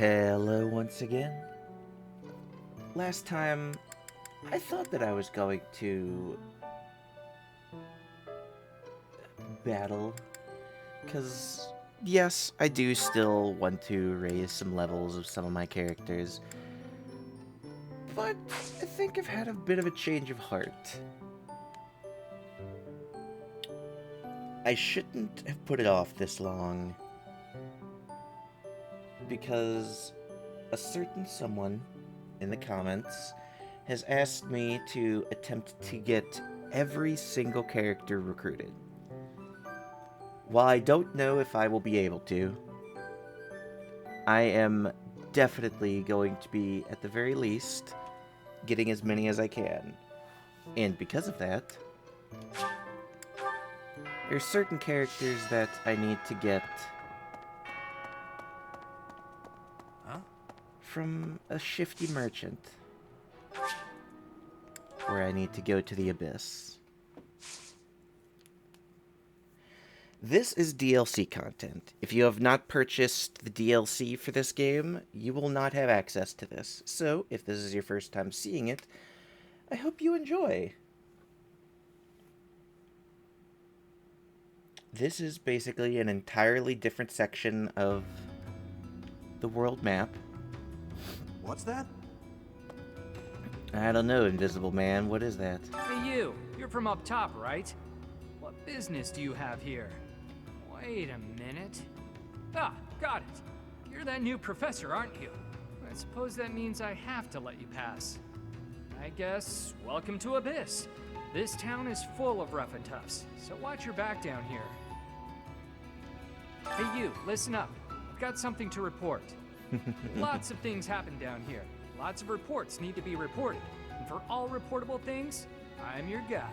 Hello once again. Last time, I thought that I was going to battle, because yes, I do still want to raise some levels of some of my characters, but I think I've had a bit of a change of heart. I shouldn't have put it off this long, because a certain someone in the comments has asked me to attempt to get every single character recruited. While I don't know if I will be able to, I am definitely going to be, at the very least, getting as many as I can. And because of that, there's certain characters that I need to get from a shifty merchant, where I need to go to the abyss. This is DLC content. If you have not purchased the DLC for this game, you will not have access to this. So, if this is your first time seeing it, I hope you enjoy. This is basically an entirely different section of the world map. What's that? I don't know, Invisible Man. What is that? Hey you, you're from up top, right? What business do you have here? Wait a minute. Ah, got it. You're that new professor, aren't you? I suppose that means I have to let you pass. I guess, welcome to Abyss. This town is full of rough and toughs, so watch your back down here. Hey you, listen up. I've got something to report. Lots of things happen down here. Lots of reports need to be reported. And for all reportable things, I'm your guy.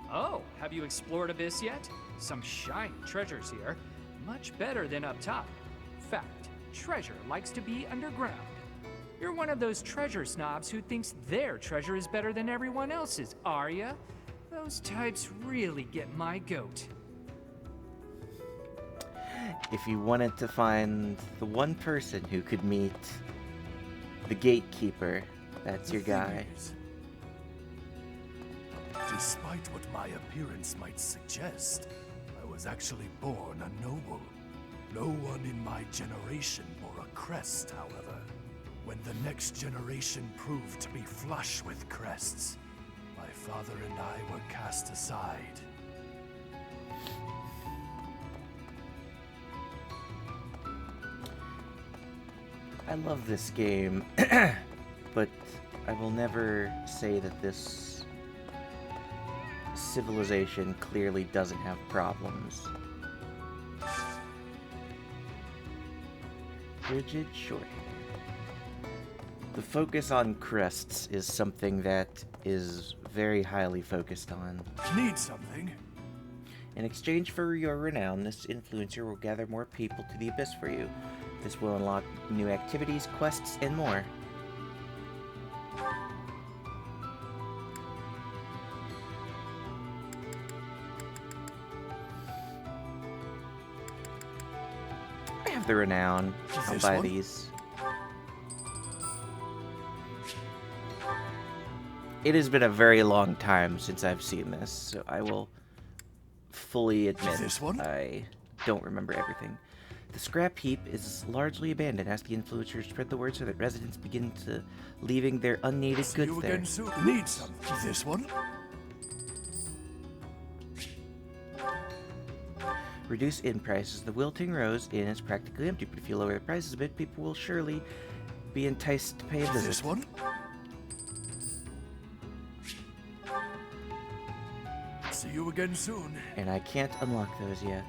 Oh, have you explored Abyss yet? Some shiny treasures here. Much better than up top. Fact, treasure likes to be underground. You're one of those treasure snobs who thinks their treasure is better than everyone else's, are ya? Those types really get my goat. If you wanted to find the one person who could meet the gatekeeper, that's your guy. Despite what my appearance might suggest, I was actually born a noble. No one in my generation bore a crest, however. When the next generation proved to be flush with crests, my father and I were cast aside. I love this game, but I will never say that this civilization clearly doesn't have problems. Rigid short hair. The focus on crests is something that is very highly focused on. Need something? In exchange for your renown, this influencer will gather more people to the abyss for you. This will unlock new activities, quests, and more. I have the renown. I'll buy these. It has been a very long time since I've seen this, so I will fully admit I don't remember everything. The scrap heap is largely abandoned. Ask the influencers to spread the word so that residents begin to leaving their unneeded goods there. Need some. This one? Reduce inn prices. The Wilting Rose Inn is practically empty, but if you lower the prices a bit, people will surely be enticed to pay a visit. This one? See you again soon. And I can't unlock those yet.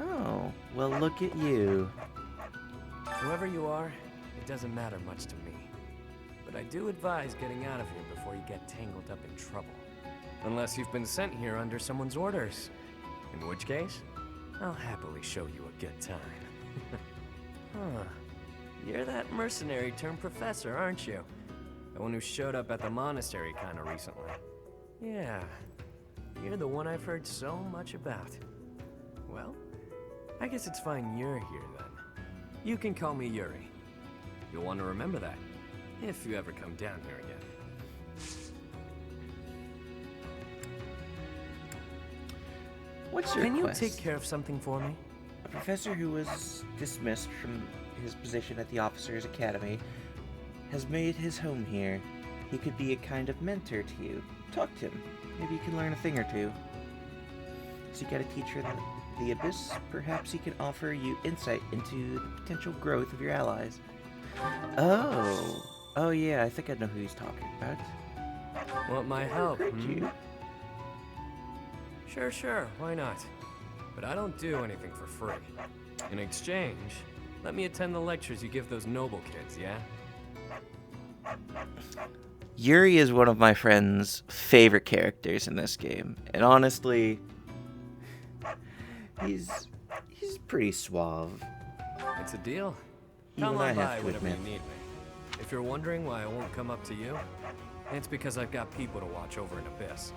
Oh, well look at you. Whoever you are, it doesn't matter much to me. But I do advise getting out of here before you get tangled up in trouble. Unless you've been sent here under someone's orders. In which case, I'll happily show you a good time. Huh. You're that mercenary turned professor, aren't you? The one who showed up at the monastery kinda recently. Yeah. You're the one I've heard so much about. Well, I guess it's fine you're here then. You can call me Yuri. You'll want to remember that, if you ever come down here again. What's your Can you quest? take care of something for me? A professor who was dismissed from his position at the Officers' Academy has made his home here. He could be a kind of mentor to you. Talk to him. Maybe you can learn a thing or two. So you got a teacher in the Abyss? Perhaps he can offer you insight into the potential growth of your allies. Oh yeah, I think I know who he's talking about. Want my help? Recruit you. Sure, why not? But I don't do anything for free. In exchange, let me attend the lectures you give those noble kids, yeah? Yuri is one of my friend's favorite characters in this game, and honestly, he's pretty suave. It's a deal. Even Come I on have by to whenever you admit. need me. If you're wondering why I won't come up to you, it's because I've got people to watch over in Abyss.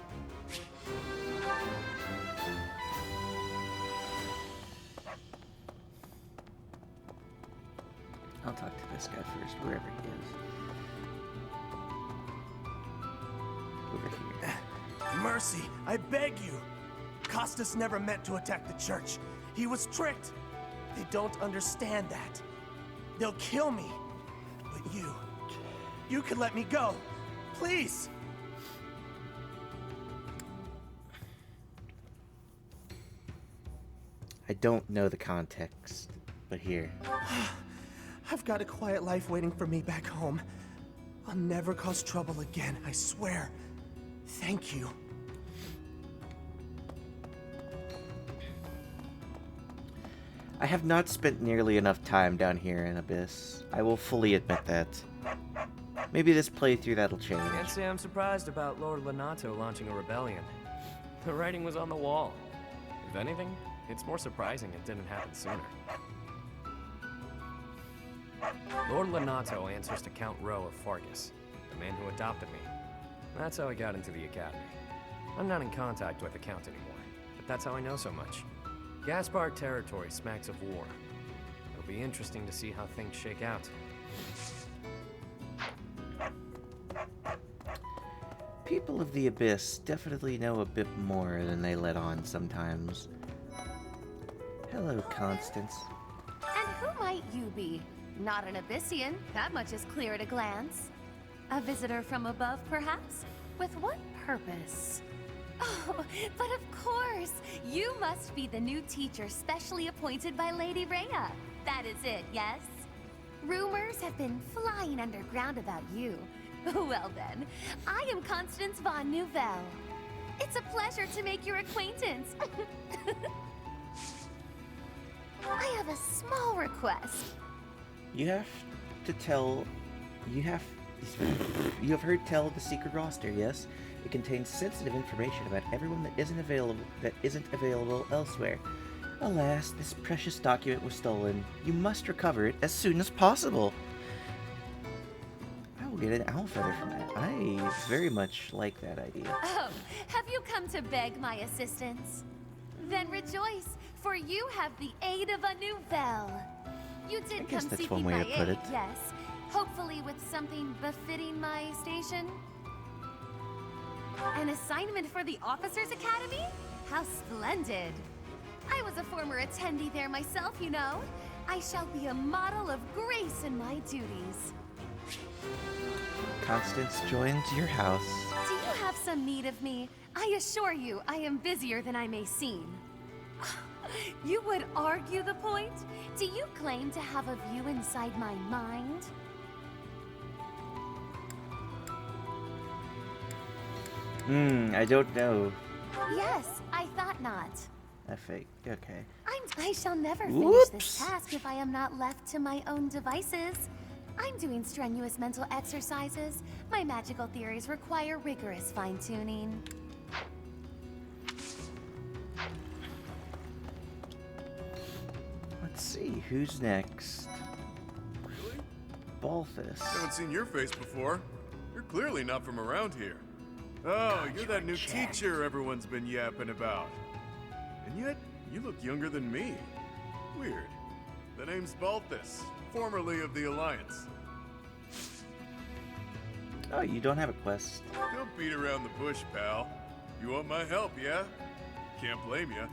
I'll talk to this guy first, wherever he is. Over here. Mercy, I beg you. Costas never meant to attack the church. He was tricked. They don't understand that. They'll kill me. But you can let me go. Please. I don't know the context, but here. I've got a quiet life waiting for me back home. I'll never cause trouble again, I swear. Thank you. I have not spent nearly enough time down here in Abyss. I will fully admit that. Maybe this playthrough that'll change. Can't say I'm surprised about Lord Lenato launching a rebellion. The writing was on the wall. If anything, it's more surprising it didn't happen sooner. Lord Lenato answers to Count Rowe of Fargus, the man who adopted me. That's how I got into the academy. I'm not in contact with the Count anymore, but that's how I know so much. Gaspar territory smacks of war. It'll be interesting to see how things shake out. People of the Abyss definitely know a bit more than they let on sometimes. Hello, Constance. And who might you be? Not an Abyssian, that much is clear at a glance. A visitor from above, perhaps? With what purpose? Oh, but of course! You must be the new teacher specially appointed by Lady Rhea. That is it, yes? Rumors have been flying underground about you. Well then, I am Constance von Nouvelle. It's a pleasure to make your acquaintance. I have a small request. You have heard tell of the secret roster, yes? It contains sensitive information about everyone that isn't available elsewhere. Alas, this precious document was stolen. You must recover it as soon as possible. I will get an owl feather from that. I very much like that idea. Oh, have you come to beg my assistance? Then rejoice, for you have the aid of a Nouvelle. You I did guess come that's seeking one way my to put aid, it. yes. Hopefully with something befitting my station. An assignment for the Officers' Academy? How splendid! I was a former attendee there myself, you know. I shall be a model of grace in my duties. Constance joins your house. Do you have some need of me? I assure you, I am busier than I may seem. You would argue the point? Do you claim to have a view inside my mind? I don't know. Yes, I thought not. I fake. Okay. I shall never finish Whoops. this task if I am not left to my own devices. I'm doing strenuous mental exercises. My magical theories require rigorous fine-tuning. Let's see, who's next? Really? Balthus. Haven't seen your face before. You're clearly not from around here. Oh, you're that new teacher everyone's been yapping about. And yet, you look younger than me. Weird. The name's Balthus, formerly of the Alliance. Oh, you don't have a quest. Don't beat around the bush, pal. You want my help, yeah? Can't blame you.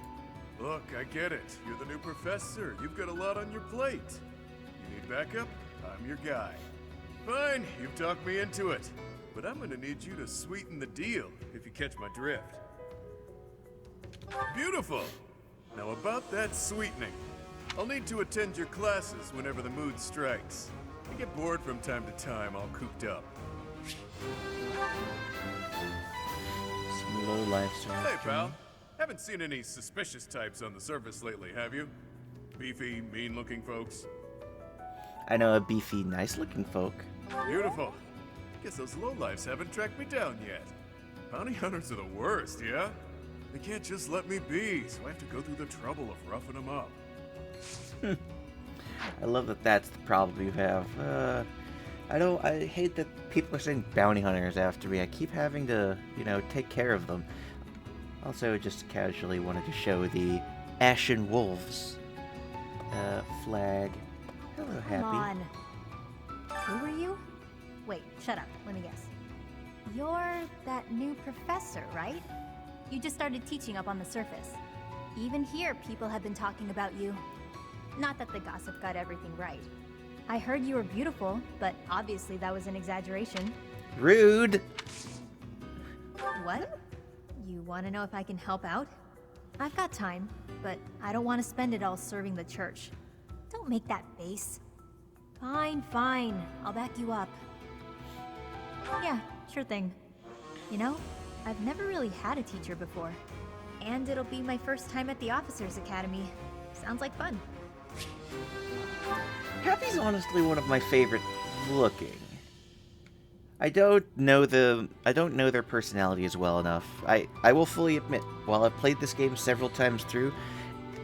Look, I get it. You're the new professor. You've got a lot on your plate. You need backup? I'm your guy. Fine, you've talked me into it. But I'm gonna need you to sweeten the deal, if you catch my drift. Beautiful! Now about that sweetening. I'll need to attend your classes whenever the mood strikes. I get bored from time to time, all cooped up. Some low life Hey, pal. Haven't seen any suspicious types on the surface lately, have you? Beefy, mean-looking folks? I know a beefy, nice-looking folk. Beautiful. Guess those lowlifes haven't tracked me down yet. Bounty hunters are the worst, yeah? They can't just let me be, so I have to go through the trouble of roughing them up. I love that that's the problem you have. I hate that people are saying bounty hunters after me. I keep having to, take care of them. Also, just casually wanted to show the Ashen Wolves flag. Hello, Happy. Come on. Who are you? Wait, shut up. Let me guess. You're that new professor, right? You just started teaching up on the surface. Even here, people have been talking about you. Not that the gossip got everything right. I heard you were beautiful, but obviously that was an exaggeration. Rude! What? You want to know if I can help out? I've got time, but I don't want to spend it all serving the church. Don't make that face. Fine, fine. I'll back you up. Yeah, sure thing. You know, I've never really had a teacher before. And it'll be my first time at the Officers Academy. Sounds like fun. Happy's honestly one of my favorite looking. I don't know their personalities well enough. I will fully admit, while I've played this game several times through,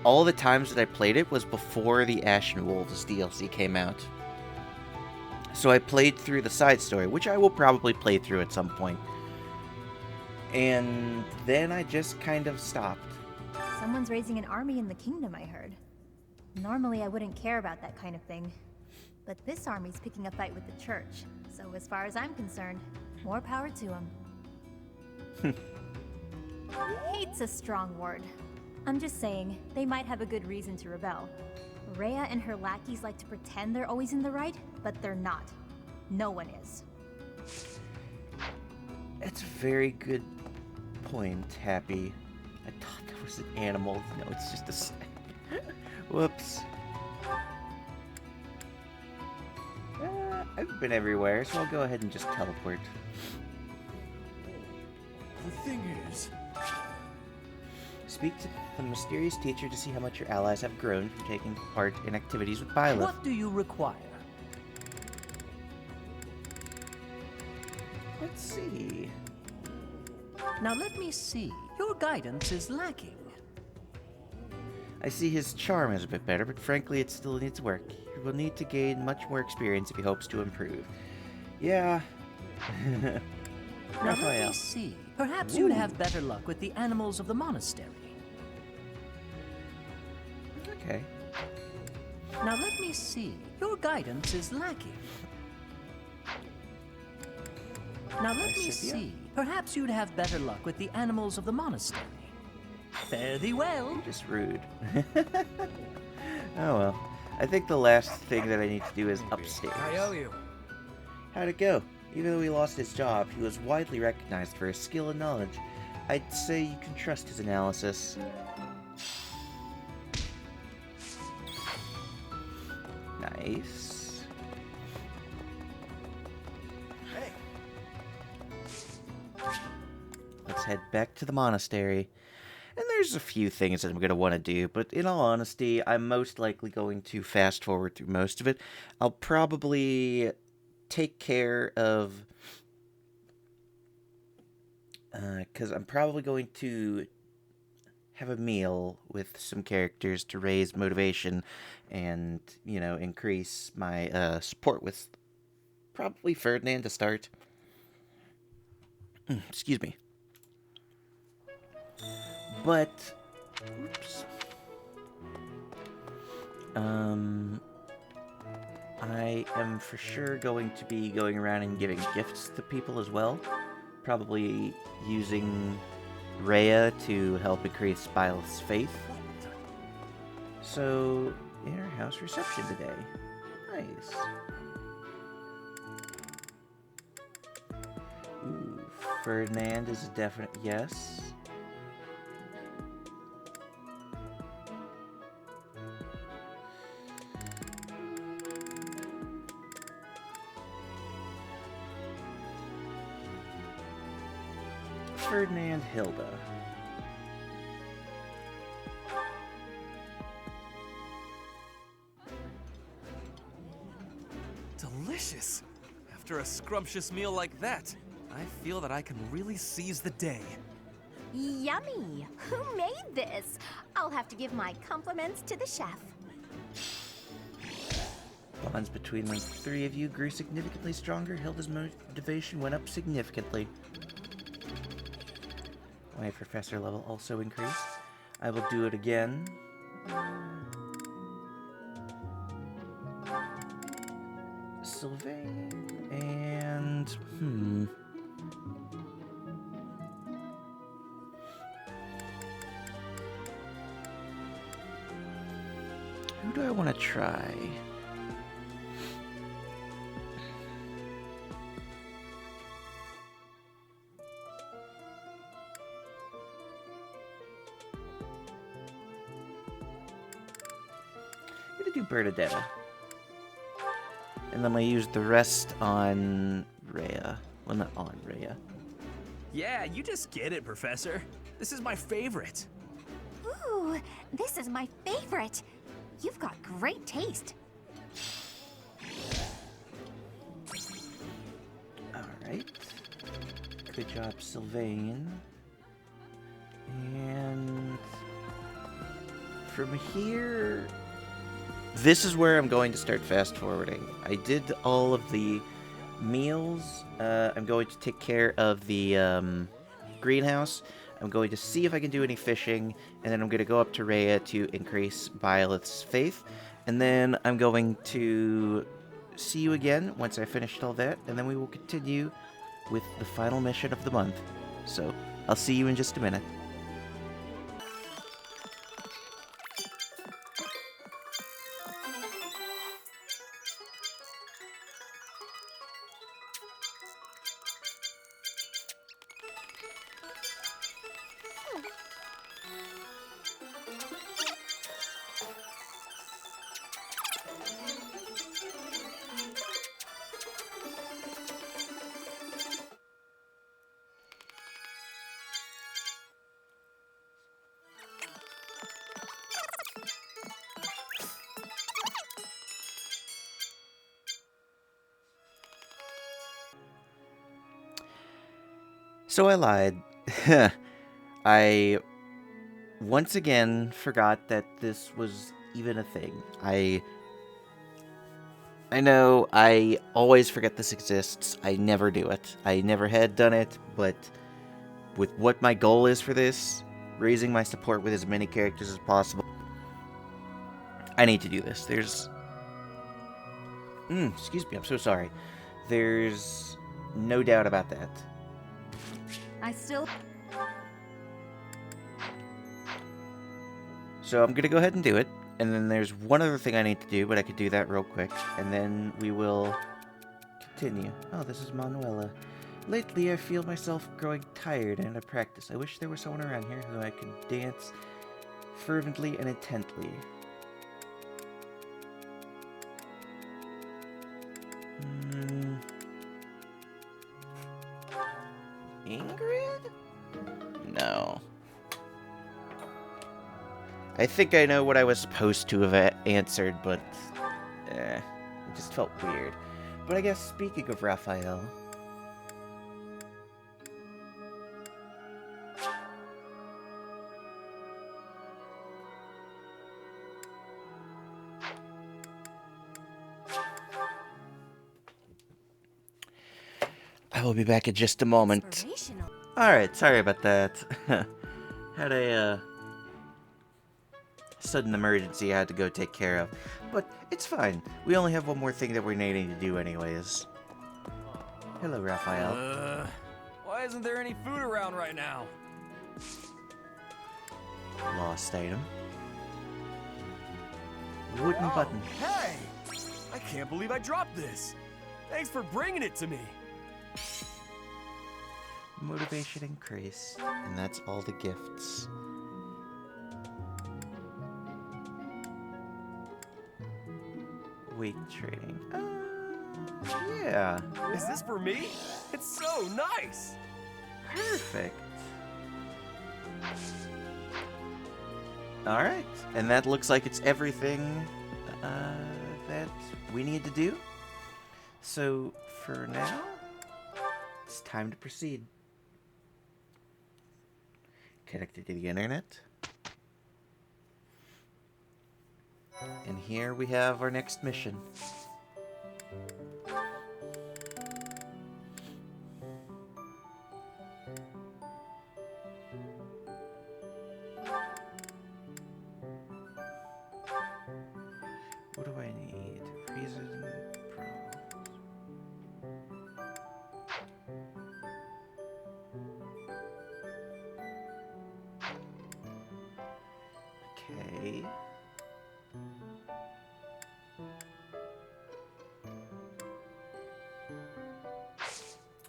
all the times that I played it was before the Ashen Wolves DLC came out. So I played through the side story, which I will probably play through at some point. And then I just kind of stopped. Someone's raising an army in the kingdom, I heard. Normally I wouldn't care about that kind of thing. But this army's picking a fight with the church. So as far as I'm concerned, more power to them. Hate's a strong word. I'm just saying, they might have a good reason to rebel. Rhea and her lackeys like to pretend they're always in the right, but they're not. No one is. That's a very good point, Happy. I thought that was an animal. No, it's just a snake. Whoops. I've been everywhere, so I'll go ahead and just teleport. The thing is, Speak to the mysterious teacher to see how much your allies have grown from taking part in activities with Byleth. What do you require? Let's see. Now let me see. Your guidance is lacking. I see his charm is a bit better, but frankly it still needs work. He will need to gain much more experience if he hopes to improve. Yeah. Now let Raphael. me see. Perhaps you'd have better luck with the animals of the monastery. Okay. Now let me see. Your guidance is lacking. Now let me Scythia? see. Perhaps you'd have better luck with the animals of the monastery. Fare thee well. Just rude. Oh well. I think the last thing that I need to do is upstairs. I owe you. How'd it go? Even though he lost his job, he was widely recognized for his skill and knowledge. I'd say you can trust his analysis. Nice. Hey, Let's head back to the monastery. And there's a few things that I'm going to want to do, but in all honesty, I'm most likely going to fast forward through most of it. I'll probably take care of... because I'm probably going to have a meal with some characters to raise motivation and, increase my support with probably Ferdinand to start. Excuse me. But, oops. I am for sure going to be going around and giving gifts to people as well. Probably using Rhea to help increase Byleth's faith. So, inner house reception today. Nice. Ooh, Ferdinand is a definite yes. Ferdinand Hilda. Delicious! After a scrumptious meal like that, I feel that I can really seize the day. Yummy! Who made this? I'll have to give my compliments to the chef. Bonds between the three of you grew significantly stronger. Hilda's motivation went up significantly. My professor level also increased. I will do it again. Sylvain and who do I want to try? I'm gonna do Bernadetta. And then I use the rest on Rhea. Well, not on Rhea. Yeah, you just get it, Professor. This is my favorite. Ooh, this is my favorite. You've got great taste. Alright. Good job, Sylvain. And from here, this is where I'm going to start fast forwarding. I did all of the meals. I'm going to take care of the greenhouse. I'm going to see if I can do any fishing, and then I'm going to go up to Rhea to increase Byleth's faith, and then I'm going to see you again once I finished all that, and then we will continue with the final mission of the month. So, I'll see you in just a minute. So I lied. I once again forgot that this was even a thing. I know I always forget this exists. I never do it. I never had done it, but with what my goal is for this, raising my support with as many characters as possible, I need to do this. There's... excuse me, I'm so sorry. There's no doubt about that. So I'm gonna go ahead and do it, and then there's one other thing I need to do, but I could do that real quick, and then we will continue. Oh, this is Manuela. Lately, I feel myself growing tired and out of practice. I wish there was someone around here who I could dance fervently and intently. Ingrid? No. I think I know what I was supposed to have answered, but it just felt weird. But I guess speaking of Raphael... I will be back in just a moment. Alright, sorry about that. Had a sudden emergency I had to go take care of. but it's fine. We only have one more thing that we're needing to do anyways. Hello, Raphael. Why isn't there any food around right now? Lost item. Wooden button. Hey! I can't believe I dropped this. Thanks for bringing it to me. Motivation increase. And that's all the gifts. Weight training. Yeah. Is this for me? It's so nice. Perfect. Alright. And that looks like it's everything that we need to do. So, for now, it's time to proceed. Connected to the internet. And here we have our next mission. What do I need? Reason, okay.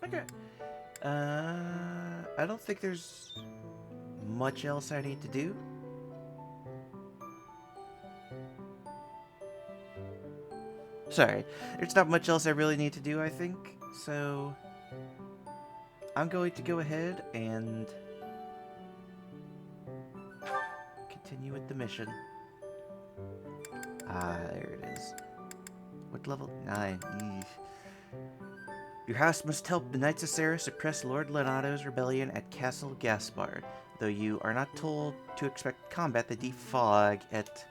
Okay. I don't think there's much else I need to do. Sorry, there's not much else I really need to do, I think. So, I'm going to go ahead and continue with the mission. Ah, there it is. What level? 9. Eesh. Your house must help the Knights of Sarah suppress Lord Lenato's rebellion at Castle Gaspard. Though you are not told to expect combat, the deep fog at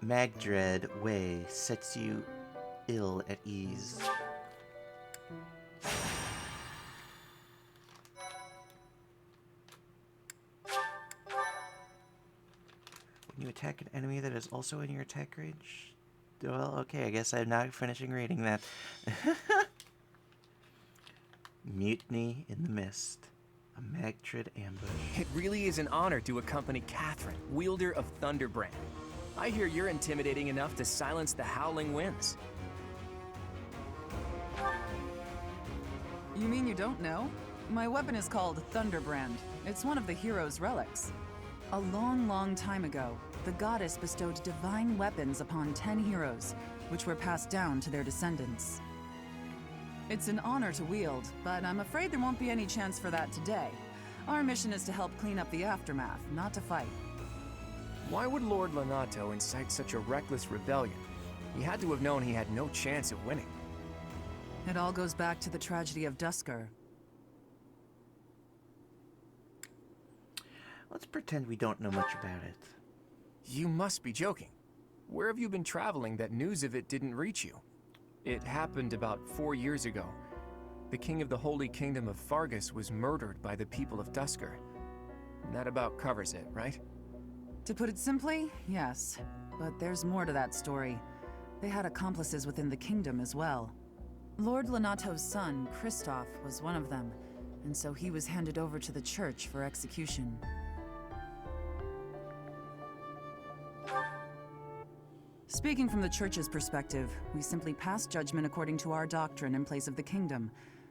Magdred Way sets you ill at ease. When you attack an enemy that is also in your attack range... Well, okay, I guess I'm not finishing reading that. Mutiny in the Mist. A Magdred ambush. It really is an honor to accompany Catherine, wielder of Thunderbrand. I hear you're intimidating enough to silence the howling winds. You mean you don't know? My weapon is called Thunderbrand. It's one of the hero's relics. A long, long time ago, the goddess bestowed divine weapons upon 10 heroes, which were passed down to their descendants. It's an honor to wield, but I'm afraid there won't be any chance for that today. Our mission is to help clean up the aftermath, not to fight. Why would Lord Lenato incite such a reckless rebellion? He had to have known he had no chance of winning. It all goes back to the tragedy of Duscar. Let's pretend we don't know much about it. You must be joking. Where have you been traveling that news of it didn't reach you? It happened about 4 years ago. The king of the Holy Kingdom of Fargus was murdered by the people of Duscar. That about covers it, right? To put it simply, yes. But there's more to that story. They had accomplices within the kingdom as well. Lord Lenato's son, Kristoff, was one of them, and so he was handed over to the church for execution. Speaking from the church's perspective, we simply passed judgment according to our doctrine in place of the kingdom,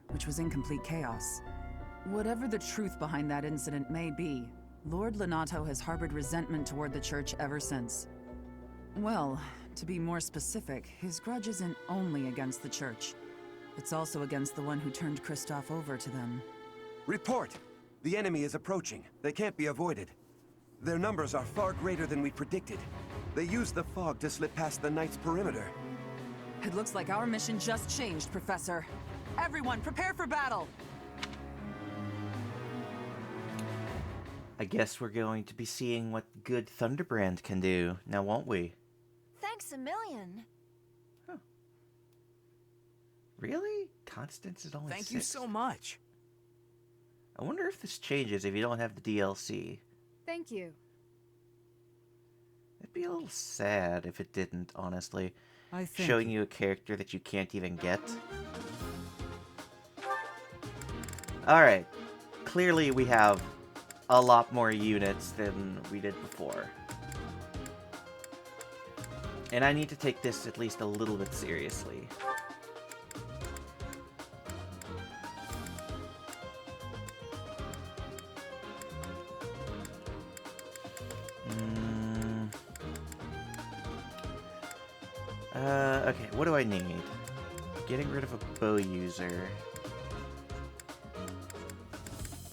which was in complete chaos. Whatever the truth behind that incident may be, Lord Lenato has harbored resentment toward the church ever since. Well, to be more specific, his grudge isn't only against the church. It's also against the one who turned Kristoff over to them. Report! The enemy is approaching. They can't be avoided. Their numbers are far greater than we predicted. They used the fog to slip past the Knight's perimeter. It looks like our mission just changed, Professor. Everyone, prepare for battle! I guess we're going to be seeing what good Thunderbrand can do, now won't we? Thanks a million. Huh. Really? Constance is only Thank 6? you so much. I wonder if this changes if you don't have the DLC. Thank you. It I'd be a little sad if it didn't, honestly. I think... Showing you a character that you can't even get. Alright. Clearly we have a lot more units than we did before. And I need to take this at least a little bit seriously. Okay, what do I need? Getting rid of a bow user.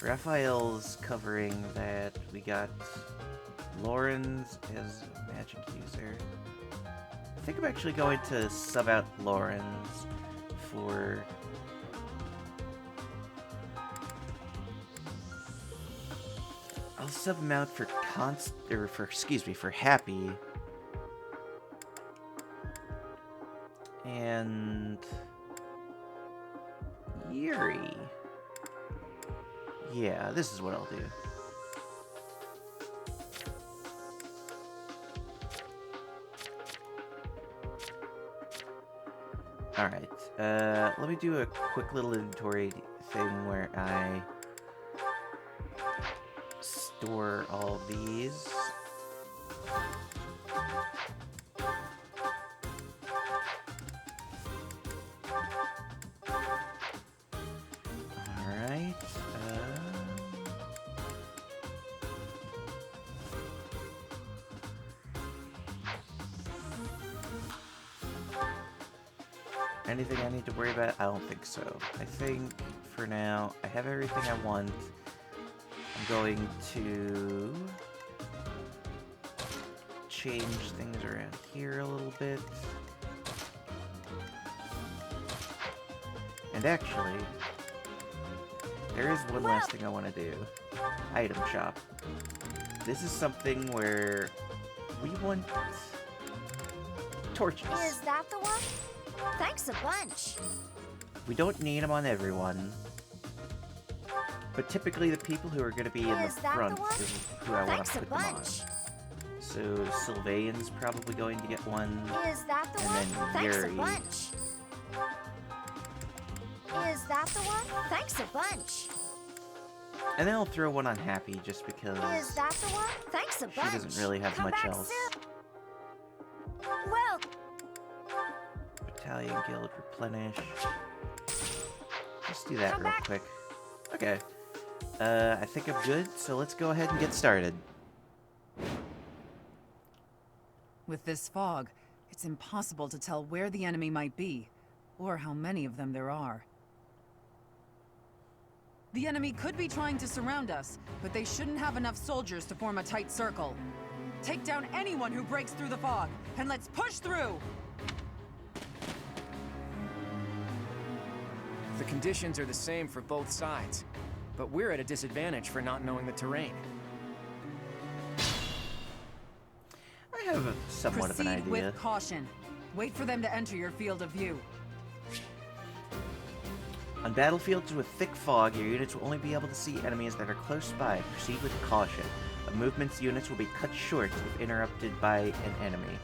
Raphael's covering that. We got Lauren's as a magic user. I think I'm actually going to sub out Lauren's for... I'll sub him out for for Happy. And Yuri. Yeah, this is what I'll do. Alright, let me do a quick little inventory thing where I store all of these. Alright, anything I need to worry about? I don't think so. I think, for now, I have everything I want. I'm going to change things around here a little bit. And actually, there is one last thing I want to do. Item shop. This is something where we want torches. Is that the one? Thanks a bunch. We don't need them on everyone. But typically the people who are going to be in the front is who I want to put them on. So Sylvain's probably going to get one. Is that the one? And then Thanks Yuri. a bunch. Is that the one? Thanks a bunch. And then I'll throw one on Happy just because Is that the one? Thanks a she bunch. doesn't really have Come much back else. soon. Well, Battalion Guild replenish. Let's do that Come real back. quick. Okay. I think I'm good, so let's go ahead and get started. With this fog, it's impossible to tell where the enemy might be, or how many of them there are. The enemy could be trying to surround us, but they shouldn't have enough soldiers to form a tight circle. Take down anyone who breaks through the fog, and let's push through! The conditions are the same for both sides, but we're at a disadvantage for not knowing the terrain. I have somewhat of an Proceed idea. with caution. Wait for them to enter your field of view. On battlefields with thick fog, your units will only be able to see enemies that are close by. Proceed with caution. A movement's units will be cut short if interrupted by an enemy.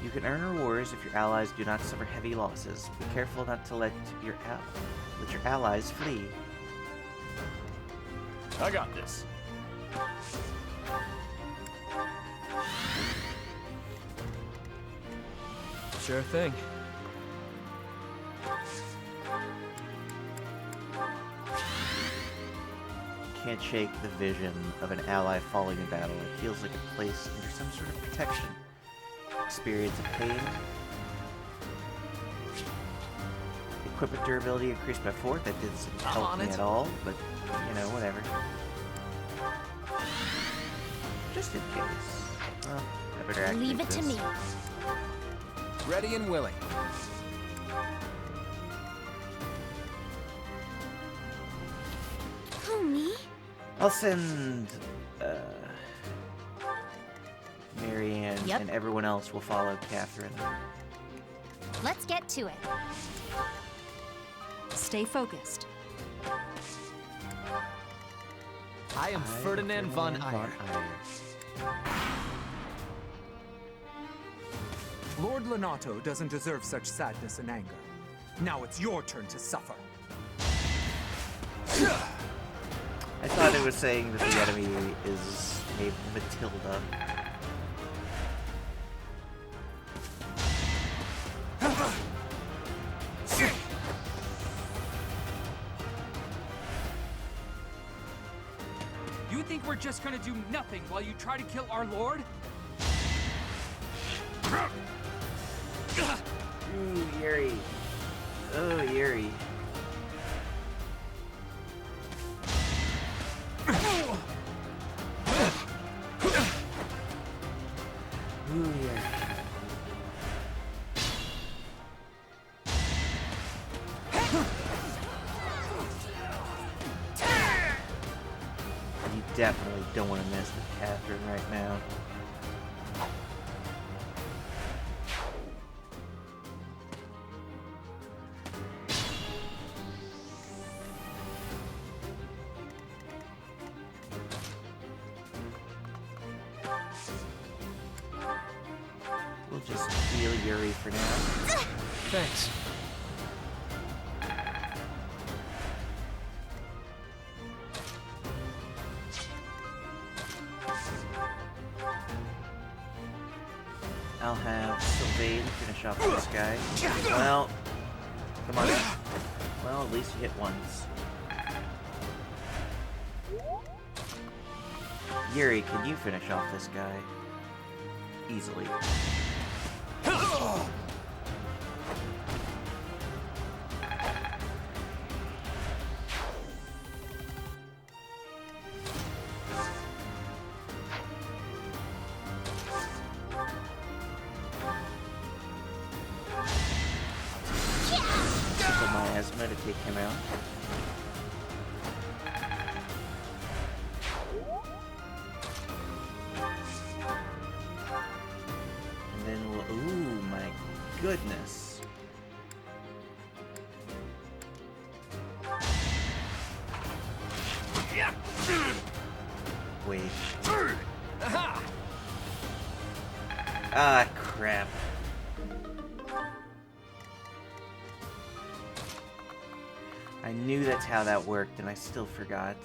You can earn rewards if your allies do not suffer heavy losses. Be careful not to let your allies flee. I got this. Sure thing. Can't shake the vision of an ally falling in battle. It feels like a place under some sort of protection. Experience of pain. Equipment durability increased by 4. That didn't help me at all, but, you know, whatever. Just in case. Well, I better activate leave it to this. me. Ready and willing. Who, me? I'll send Marianne, Yep. and everyone else will follow Catherine. Let's get to it. Stay focused. I am Ferdinand von Eyre. Lord Lenato doesn't deserve such sadness and anger. Now it's your turn to suffer. I thought it was saying that the enemy is named Matilda. You think we're just gonna do nothing while you try to kill our lord? Ooh, Yuri. Oh, Yuri. Ooh, yeah. You definitely don't want to mess with Catherine right now. We'll just heal Yuri for now. Thanks. I'll have Sylvain finish off this guy. Well, come on. Well, at least you hit once. Yuri, can you finish off this guy? Easily. Miasma to take him out. And then we'll... Ooh, my goodness. Wait. Ah, crap. I knew that's how that worked, and I still forgot.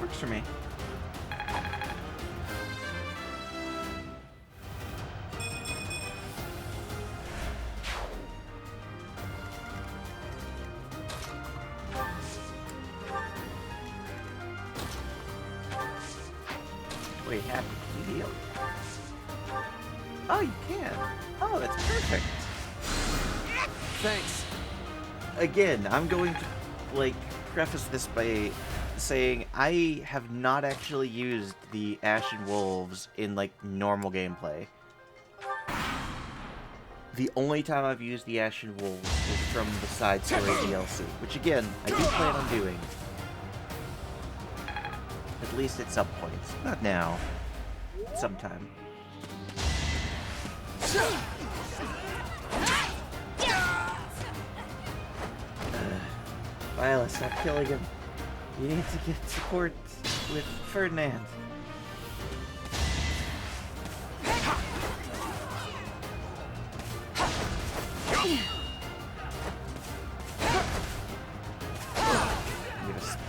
Works for me. Wait, happy can you heal? Oh, you can. Oh, that's perfect. Thanks. Again, I'm going to, like, preface this by saying I have not actually used the Ashen Wolves in, like, normal gameplay. The only time I've used the Ashen Wolves is from the side story DLC, which, again, I do plan on doing. At least at some points. Not now. Sometime. Violet, stop killing him. You need to get support with Ferdinand.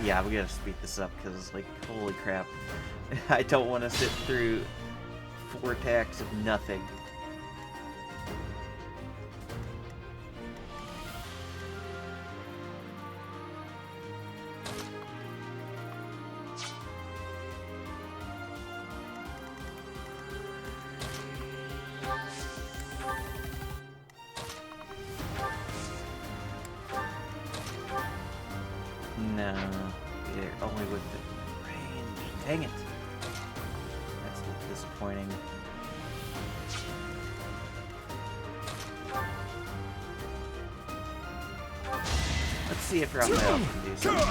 Yeah, we gotta speed this up because, like, holy crap. I don't want to sit through 4 attacks of nothing. No, they're only with the range. Dang it. That's disappointing. Let's see if Raphael can do something.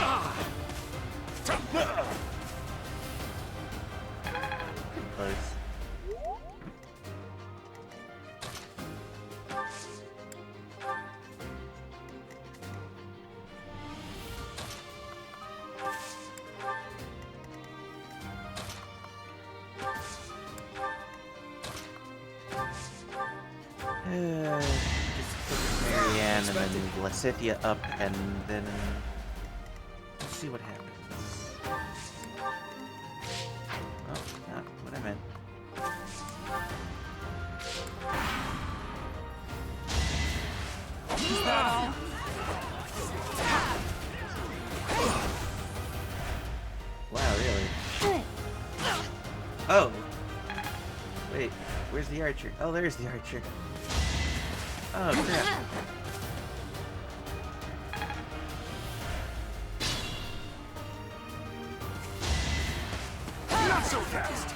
Close. Just put Marianne and then Lasithia up, and then let's see what happens. Oh, not what I meant. Is that all? Wow, really? Oh! Wait, where's the archer? Oh, there's the archer. Oh, crap. Not so fast!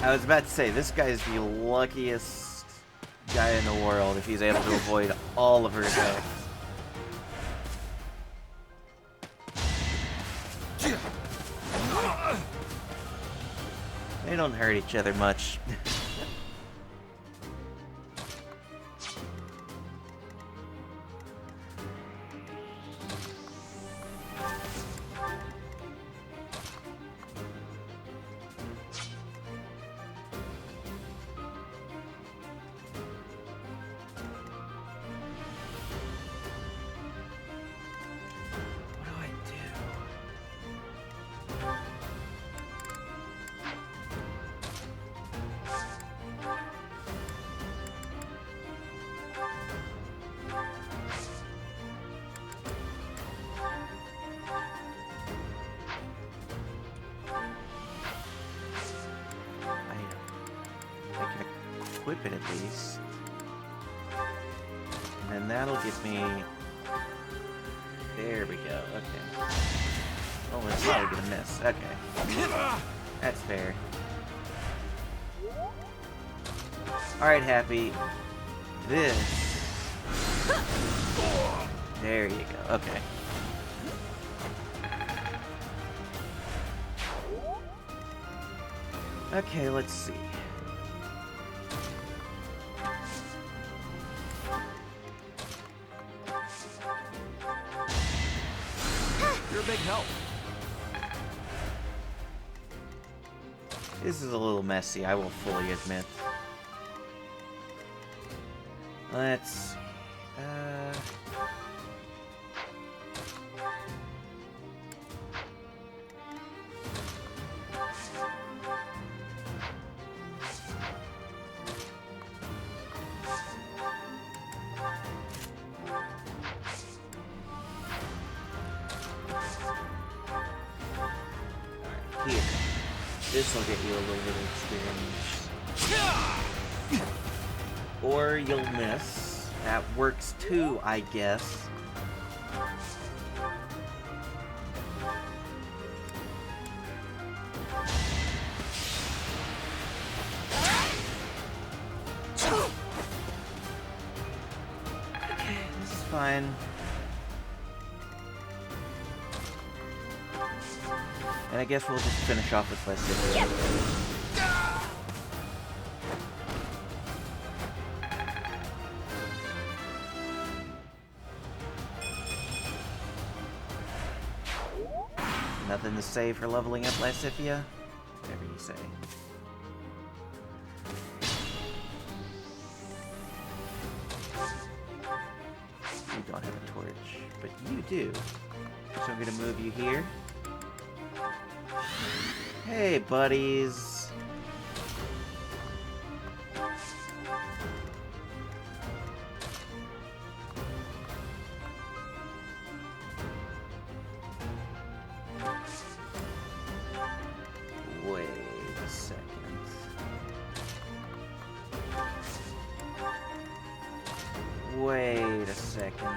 I was about to say, this guy's the luckiest guy in the world if he's able to avoid all of her attacks. They don't hurt each other much. Equip it at least. And then that'll give me... There we go, okay. Oh, it's probably gonna miss, okay. That's fair. Alright, Happy. This... There you go, okay. Okay, let's see. You're a big help. This is a little messy, I will fully admit. Let's see. Here. This will get you a little bit of experience. Or you'll miss. That works too, I guess. Okay, this is fine. And I guess we'll just finish off with Lasithia. Nothing to say for leveling up Lasithia? Whatever you say. You don't have a torch, but you do. So I'm gonna move you here. Hey, buddies. Wait a second. Wait a second.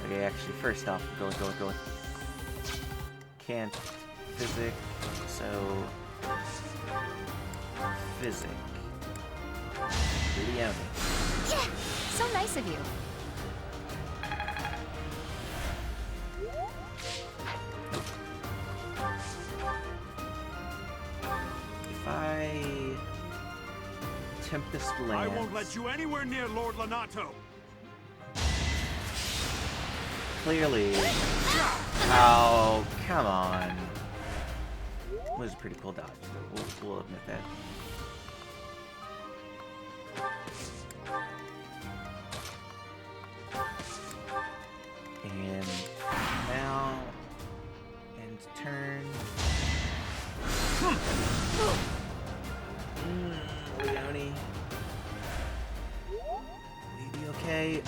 Okay, actually, first off, go. Can't physic, so physic. Leonie. Yeah! So nice of you. If I Tempest Lance. I won't let you anywhere near Lord Lonato. clearly... Oh, come on. It was a pretty cool dodge, though. We'll admit that. And now... And turn... Leone. Will you be okay?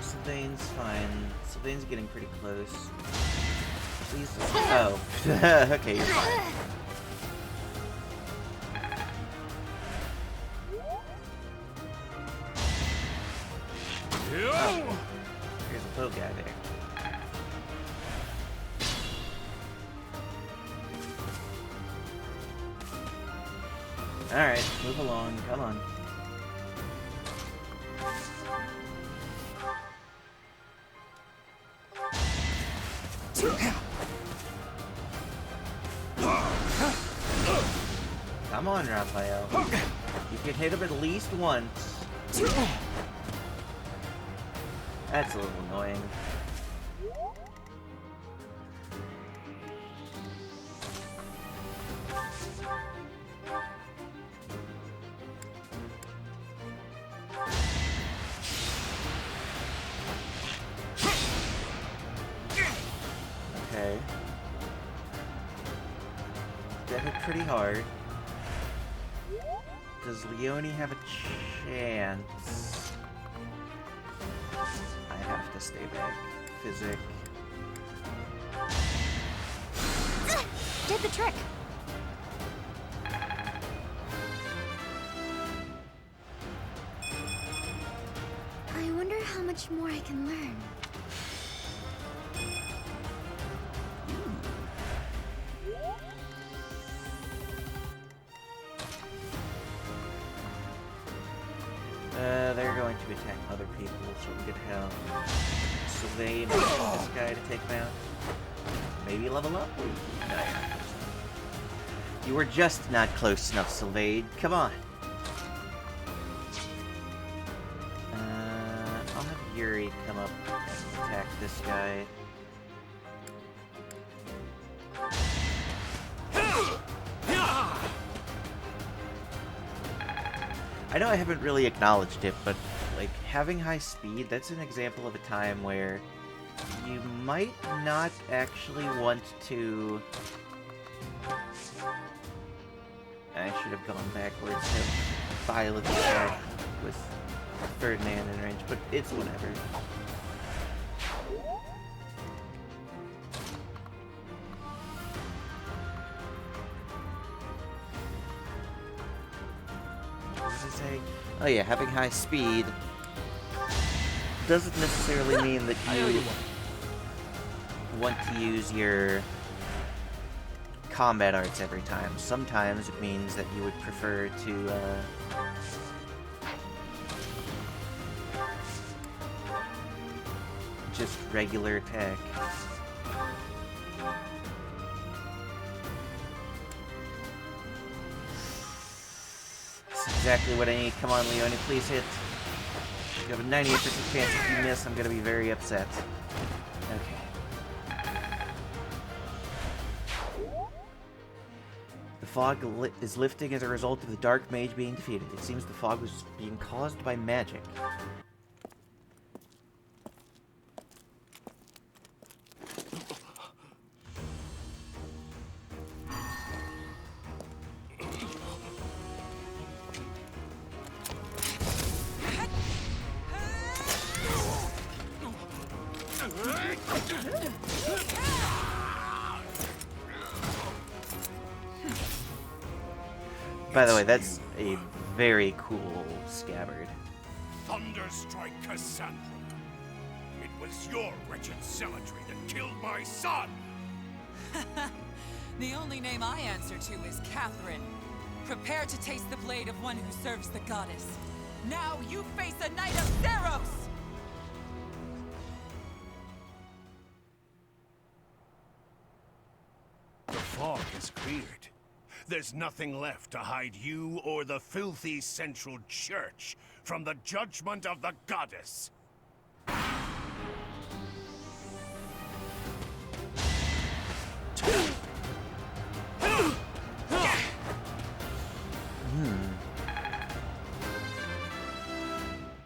Sylvain's fine. Sylvain's getting pretty close. Please. Oh. Okay, you're fine. Oh. There's a bow guy there. Alright, move along, come on. Come on, Raphael. You can hit him at least once. That's a little annoying. Okay. That hit pretty hard. Does Leone have a chance? I have to stay back. Physic. Did the trick. I wonder how much more I can learn. They're going to attack other people, so we could have Sylvain and this guy to take them out. Maybe level up? No, you're not close enough. You were just not close enough, Sylvain. Come on. I'll have Yuri come up and attack this guy. I know I haven't really acknowledged it, but like having high speed, that's an example of a time where you might not actually want to... I should have gone backwards to violent attack with Ferdinand in range, but it's whatever. Oh yeah, having high speed doesn't necessarily mean that you want to use your combat arts every time. Sometimes it means that you would prefer to just regular attack. Exactly what I need. Come on, Leone, please hit. You have a 98% chance if you miss, I'm gonna be very upset. Okay. The fog is lifting as a result of the Dark Mage being defeated. It seems the fog was being caused by magic. By the way, that's a very cool scabbard. Thunderstrike Cassandra. It was your wretched zealotry that killed my son! The only name I answer to is Catherine. Prepare to taste the blade of one who serves the goddess. Now you face a Knight of Theros! The fog has cleared. there's nothing left to hide you or the filthy Central Church from the judgment of the goddess.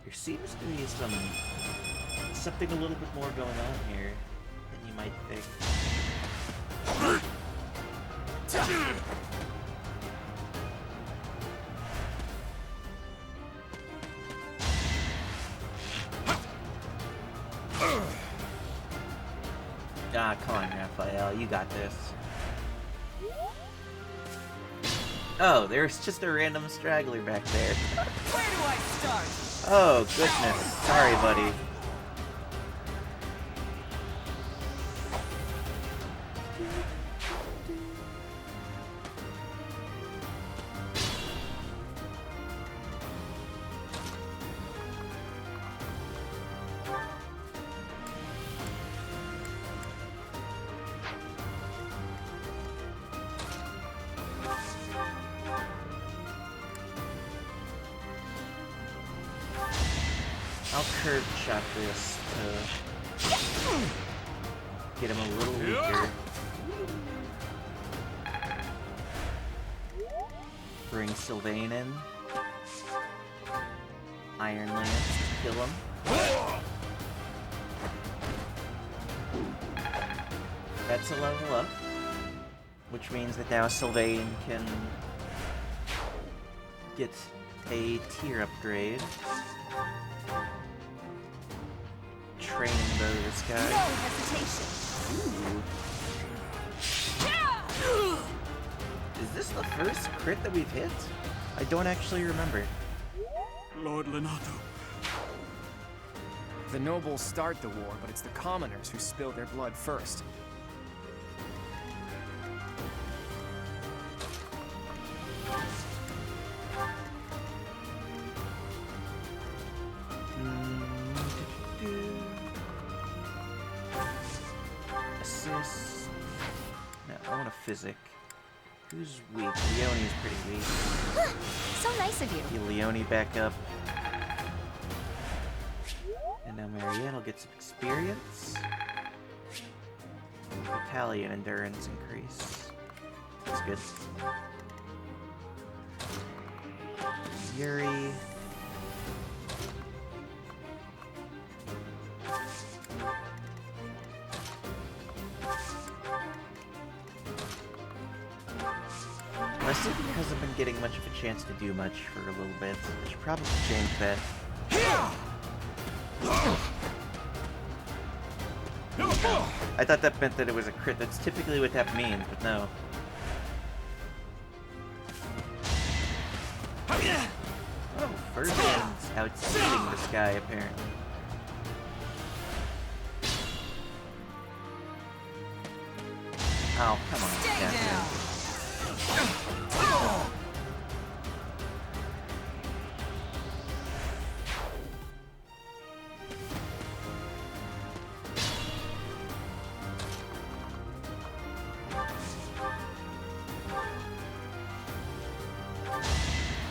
There seems to be something a little bit more going on here than you might think. Ah, come on, Raphael, you got this. Oh, there's just a random straggler back there. Where do I start? Oh, goodness. Sorry, buddy. I'll curve Chakras to get him a little weaker. Bring Sylvain in. Iron Lance to kill him. That's a level up, which means that now Sylvain can get a tier upgrade. Training though this guy. No hesitation. Ooh. Is this the first crit that we've hit? I don't actually remember. Lord Lenato. The nobles start the war, but it's the commoners who spill their blood first. Assist. No, I want a physic. Who's weak? Leonie's pretty weak. So nice of you. Get Leonie back up. And now Marianne will get some experience. Italian endurance increase. That's good. Yuri. Leslie hasn't been getting much of a chance to do much for a little bit. I should probably change that. I thought that meant that it was a crit. That's typically what that means, but no. Oh, Ferdinand's outspeeding this guy, apparently. Oh, come on, Catherine.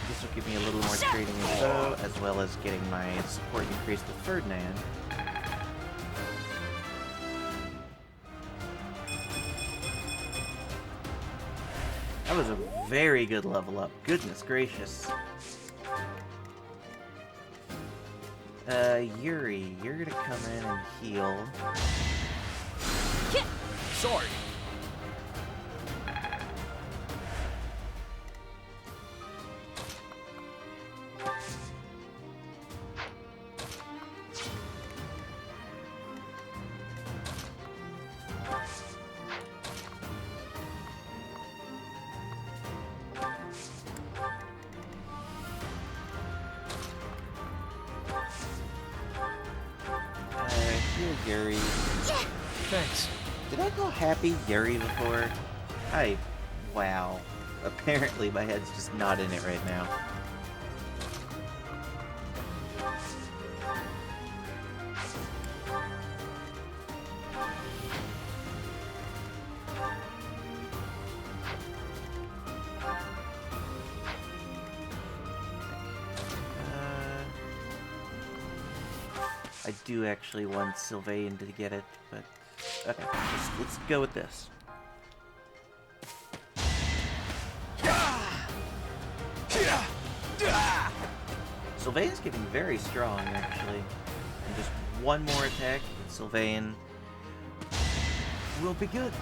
This will give me a little more trading info, as well as getting my support increased with Ferdinand. That was a very good level up. Goodness gracious. Yuri, you're gonna come in and heal. Sorry. Heal Yuri. Thanks. Did I call Happy Yuri before? Wow. Apparently my head's just not in it right now. I do actually want Sylvain to get it, but okay, let's go with this. Sylvain's getting very strong, actually. And just one more attack, and Sylvain will be good.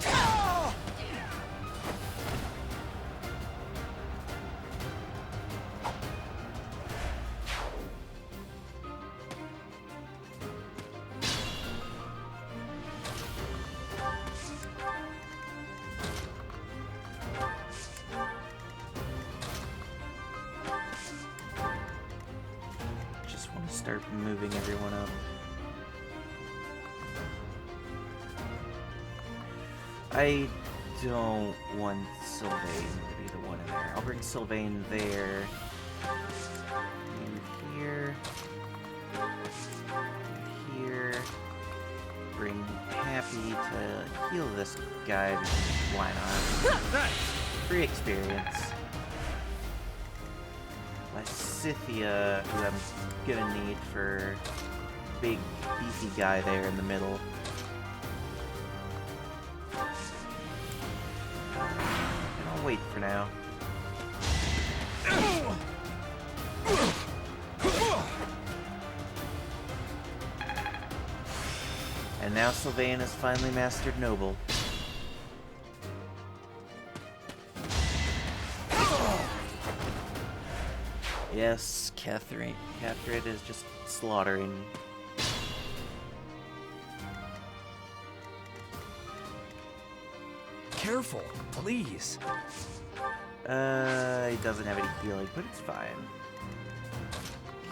Start moving everyone up. I don't want Sylvain to be the one in there. I'll bring Sylvain there. You here. You here. Bring Happy to heal this guy because why not? Free experience. Scythia, who I'm gonna need for big beefy guy there in the middle. And I'll wait for now. And now Sylvain has finally mastered Noble. Yes, Catherine is just slaughtering. Careful, please. He doesn't have any healing, but it's fine.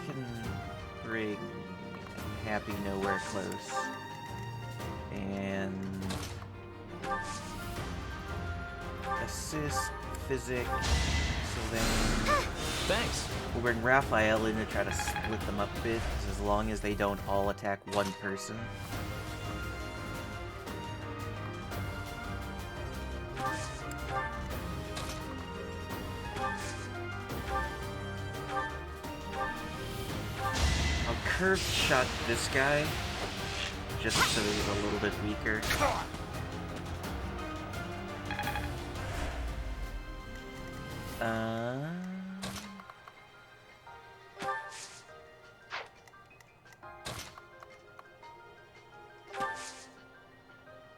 Can bring Happy nowhere close. And assist, physic, Sylvain. Thanks. We'll bring Raphael in to try to split them up a bit, as long as they don't all attack one person. I'll curve shot this guy, just so he's a little bit weaker.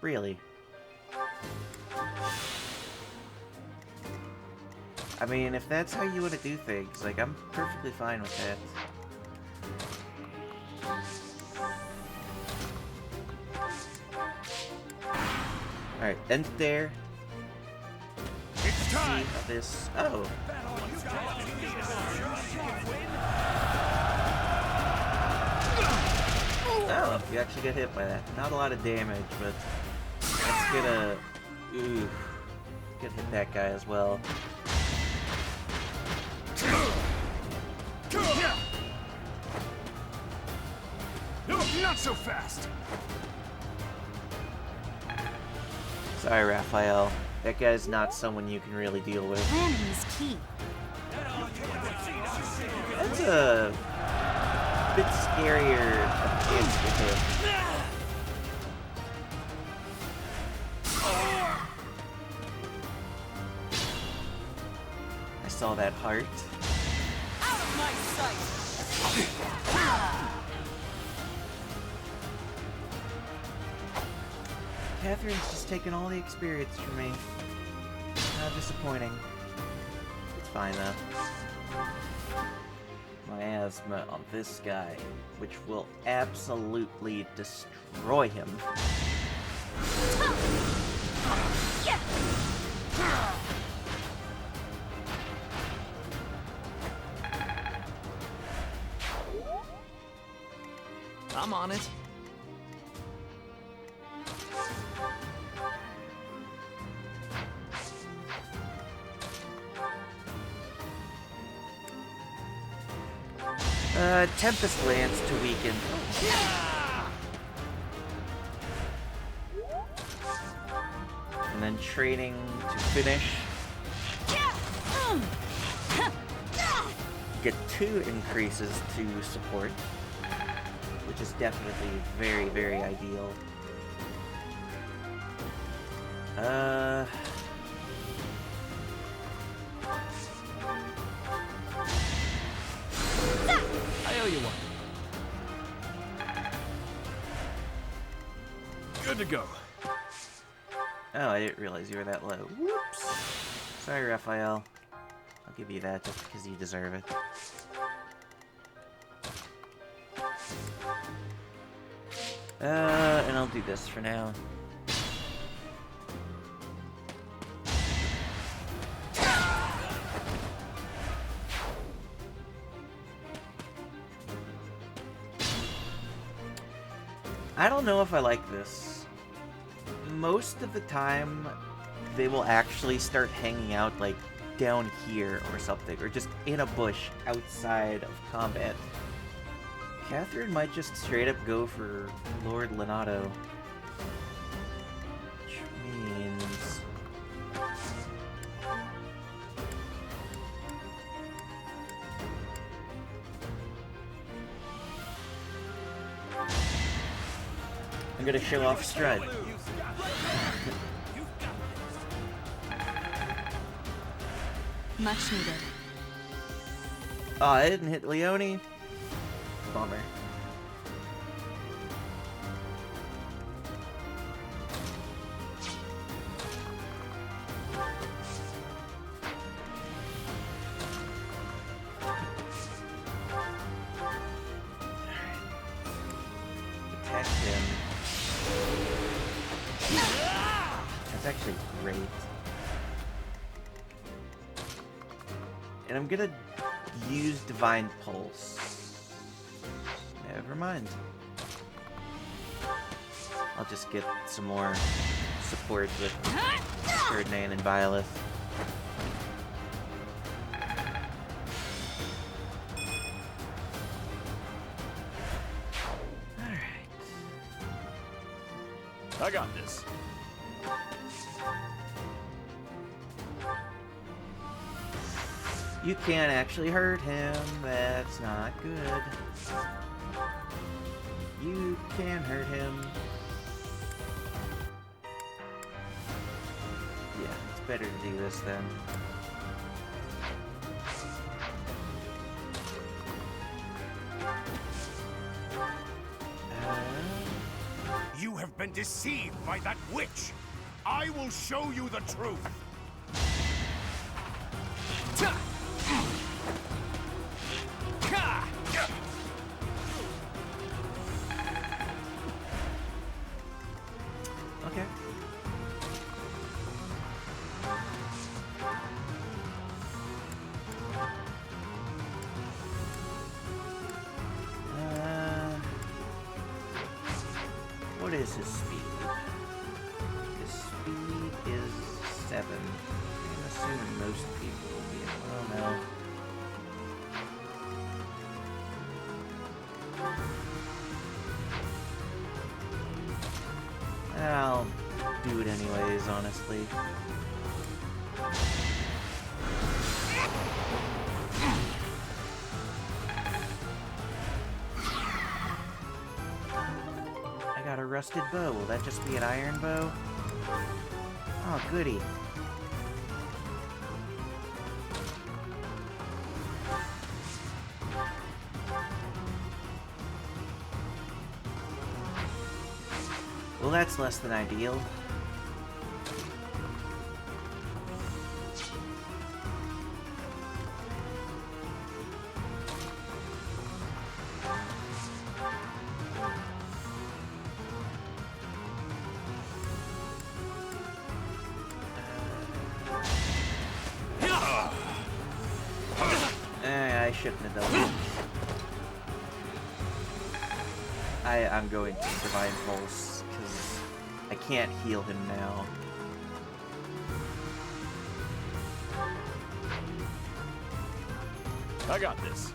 Really? I mean, if that's how you want to do things, like, I'm perfectly fine with that. Alright, end it there. It's time! See how this... Oh! Oh, you actually get hit by that. Not a lot of damage, but that's gonna... Ooh. Gonna hit that guy as well. No, not so fast! Sorry, Raphael. That guy's not someone you can really deal with. Planning is key. That's a bit scarier against with him. I saw that heart. Out of my sight! Catherine's just taking all the experience from me. How disappointing. It's fine though. Miasma on this guy, which will absolutely destroy him. I'm on it. Tempest Lance to weaken. And then training to finish. Get 2 increases to support. which is definitely very, very ideal. I owe you one. Good to go. Oh, I didn't realize you were that low. Whoops. Sorry, Raphael. I'll give you that just because you deserve it. And I'll do this for now. I don't know if I like this. Most of the time, they will actually start hanging out, like, down here or something, or just in a bush outside of combat. Catherine might just straight up go for Lord Lenato. Which means... I'm gonna show off Strud. Much needed. Oh, I didn't hit Leone. Bummer. Attack him. That's actually great. And I'm gonna use Divine Pulse. Never mind. I'll just get some more support with Ferdinand and Violet. Alright. I got this. You can't actually hurt him. That's not good. You can hurt him. Yeah, it's better to do this then. You have been deceived by that witch. I will show you the truth. Okay. What is his speed? His speed is 7. I'm assuming most people will be. Well, no. I'll do it anyways, honestly. I got a rusted bow. Will that just be an iron bow? Oh, goody. Well, that's less than ideal. I shouldn't have done that. I'm going to Divine Pulse, because I can't heal him now. I got this.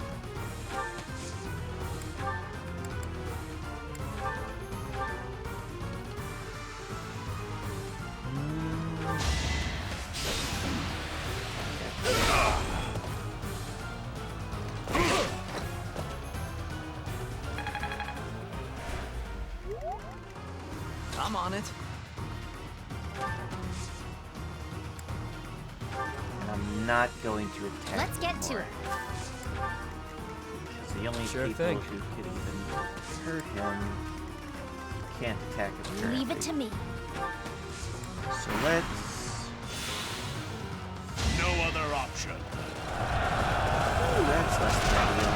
I'm on it. And I'm not going to attack. Let's get to it. Because the only Sure people thing. who could even hurt him can't attack him currently. Leave it to me. So let's... No other option. Ooh, that's less than ideal.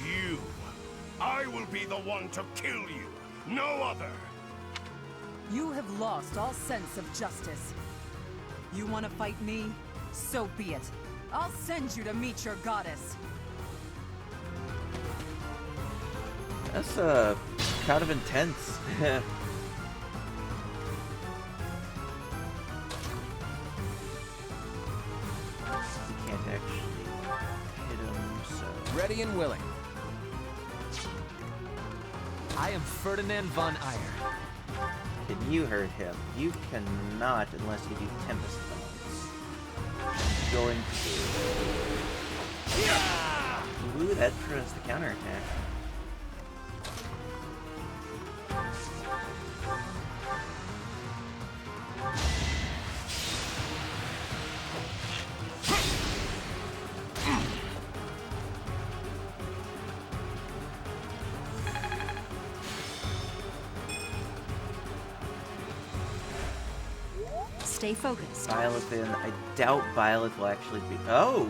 You. I will be the one to kill you. No other. You have lost all sense of justice. You want to fight me? So be it. I'll send you to meet your goddess. That's kind of intense. You can't actually hit him, so... Ready and willing. I am Ferdinand von Eyre. Can you hurt him? You cannot unless you do Tempest Bombs. Going to... Ooh, that prevents the counterattack. Stay focused. Byleth in. I doubt Byleth will actually be... Oh!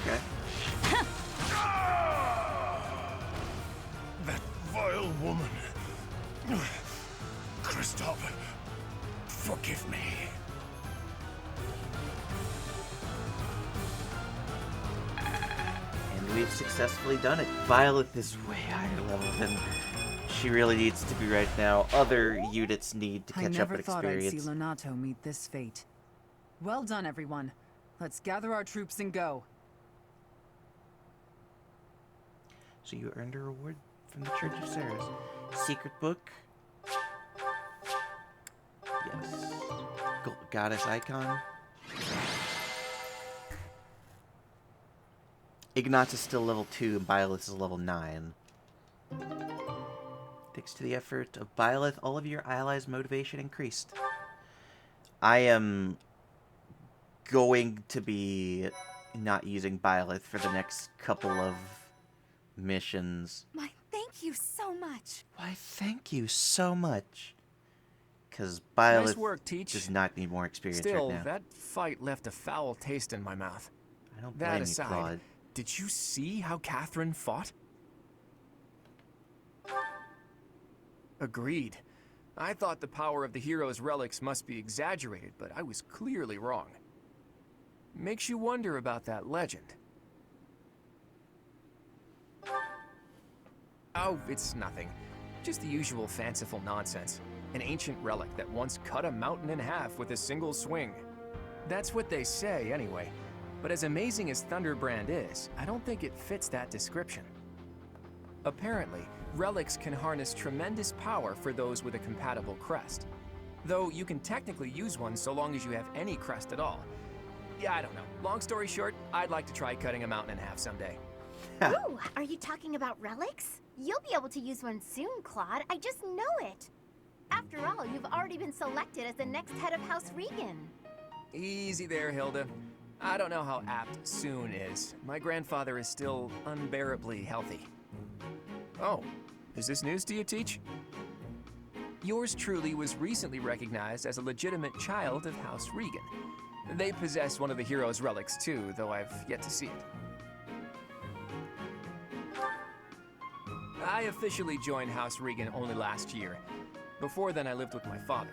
Okay. That vile woman. Kristoff, forgive me. And we've successfully done it. Byleth is way higher level than she really needs to be right now. Other units need to I catch up never in thought I'd see experience. Lonato meet this fate. Well done, everyone. Let's gather our troops and go. So you earned a reward from the Church of Sarah's. Secret book. Yes. Goddess icon. Ignatz is still level 2 and Byleth is level 9. Thanks to the effort of Byleth, all of your allies' motivation increased. I am going to be not using Byleth for the next couple of missions. My thank you so much. Why, thank you so much. Because Nice Byleth work, Teach. does not need more experience Still, right now. that fight left a foul taste in my mouth. I don't blame That you, aside, Claude. did you see how Catherine fought? Agreed. I thought the power of the hero's relics must be exaggerated, but I was clearly wrong. Makes you wonder about that legend. Oh, it's nothing. Just the usual fanciful nonsense. An ancient relic that once cut a mountain in half with a single swing. That's what they say, anyway. But as amazing as Thunderbrand is, I don't think it fits that description. Apparently, relics can harness tremendous power for those with a compatible crest. Though you can technically use one so long as you have any crest at all. Yeah, I don't know. Long story short, I'd like to try cutting a mountain in half someday. Ooh, are you talking about relics? You'll be able to use one soon, Claude. I just know it. After all, you've already been selected as the next head of House Regan. Easy there, Hilda. I don't know how apt soon is. My grandfather is still unbearably healthy. Oh, is this news to you, Teach? Yours truly was recently recognized as a legitimate child of House Regan. They possess one of the hero's relics too, though I've yet to see it. I officially joined House Regan only last year. Before then, I lived with my father.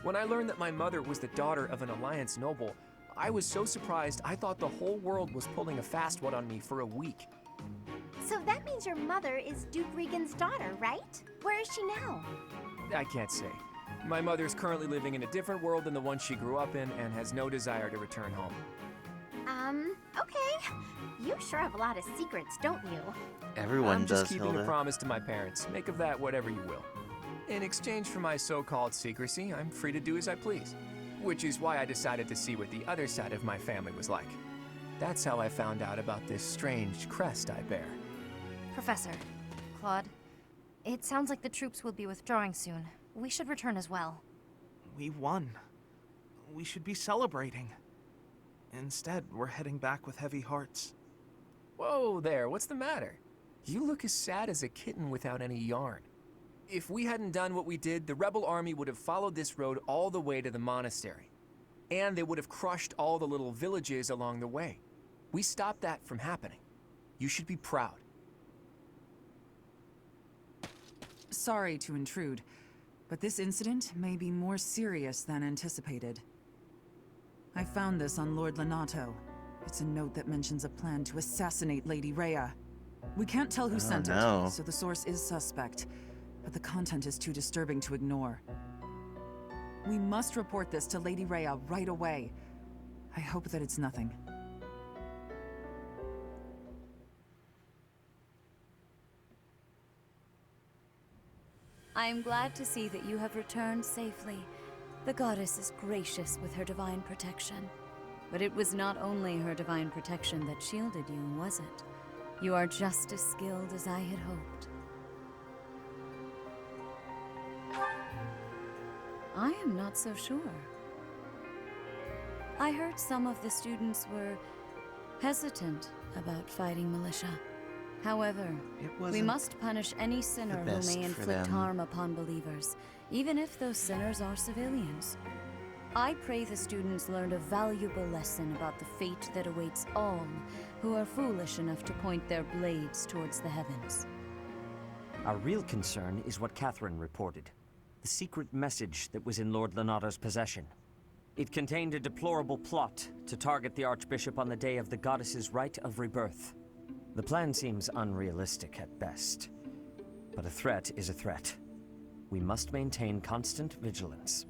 When I learned that my mother was the daughter of an Alliance noble, I was so surprised I thought the whole world was pulling a fast one on me for a week. So that means your mother is Duke Regan's daughter, right? Where is she now? I can't say. My mother's currently living in a different world than the one she grew up in and has no desire to return home. Okay. You sure have a lot of secrets, don't you? Everyone I'm just does, keeping Hilda. a promise to my parents. Make of that whatever you will. In exchange for my so-called secrecy, I'm free to do as I please. Which is why I decided to see what the other side of my family was like. That's how I found out about this strange crest I bear. Professor, Claude, it sounds like the troops will be withdrawing soon. We should return as well. We won. We should be celebrating. Instead, we're heading back with heavy hearts. Whoa there, what's the matter? You look as sad as a kitten without any yarn. If we hadn't done what we did, the rebel army would have followed this road all the way to the monastery. And they would have crushed all the little villages along the way. We stopped that from happening. You should be proud. Sorry to intrude, but this incident may be more serious than anticipated. I found this on Lord Lenato. It's a note that mentions a plan to assassinate Lady Rhea. We can't tell who sent it, so the source is suspect, but the content is too disturbing to ignore. We must report this to Lady Rhea right away. I hope that it's nothing. I am glad to see that you have returned safely. The goddess is gracious with her divine protection. But it was not only her divine protection that shielded you, was it? You are just as skilled as I had hoped. I am not so sure. I heard some of the students were hesitant about fighting militia. However, we must punish any sinner who may inflict harm upon believers, even if those sinners are civilians. I pray the students learned a valuable lesson about the fate that awaits all who are foolish enough to point their blades towards the heavens. Our real concern is what Catherine reported. The secret message that was in Lord Lenato's possession. It contained a deplorable plot to target the Archbishop on the day of the goddess's Right of Rebirth. The plan seems unrealistic at best, but a threat is a threat. We must maintain constant vigilance.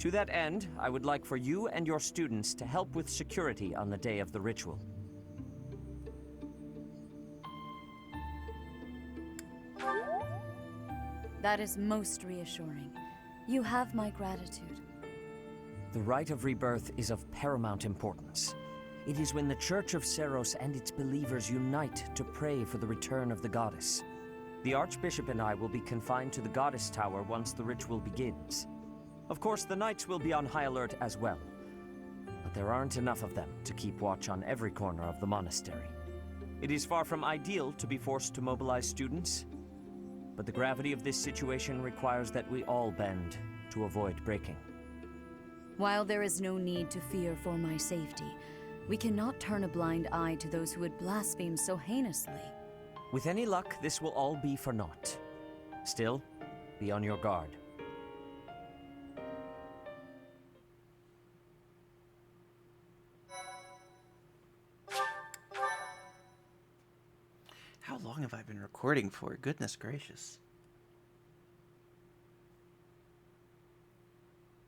To that end, I would like for you and your students to help with security on the day of the ritual. That is most reassuring. You have my gratitude. The Right of Rebirth is of paramount importance. It is when the Church of Seros and its believers unite to pray for the return of the goddess. The Archbishop and I will be confined to the Goddess Tower once the ritual begins. Of course, the Knights will be on high alert as well, but there aren't enough of them to keep watch on every corner of the monastery. It is far from ideal to be forced to mobilize students, but the gravity of this situation requires that we all bend to avoid breaking. While there is no need to fear for my safety, we cannot turn a blind eye to those who would blaspheme so heinously. With any luck, this will all be for naught. Still, be on your guard. How long have I been recording for? Goodness gracious.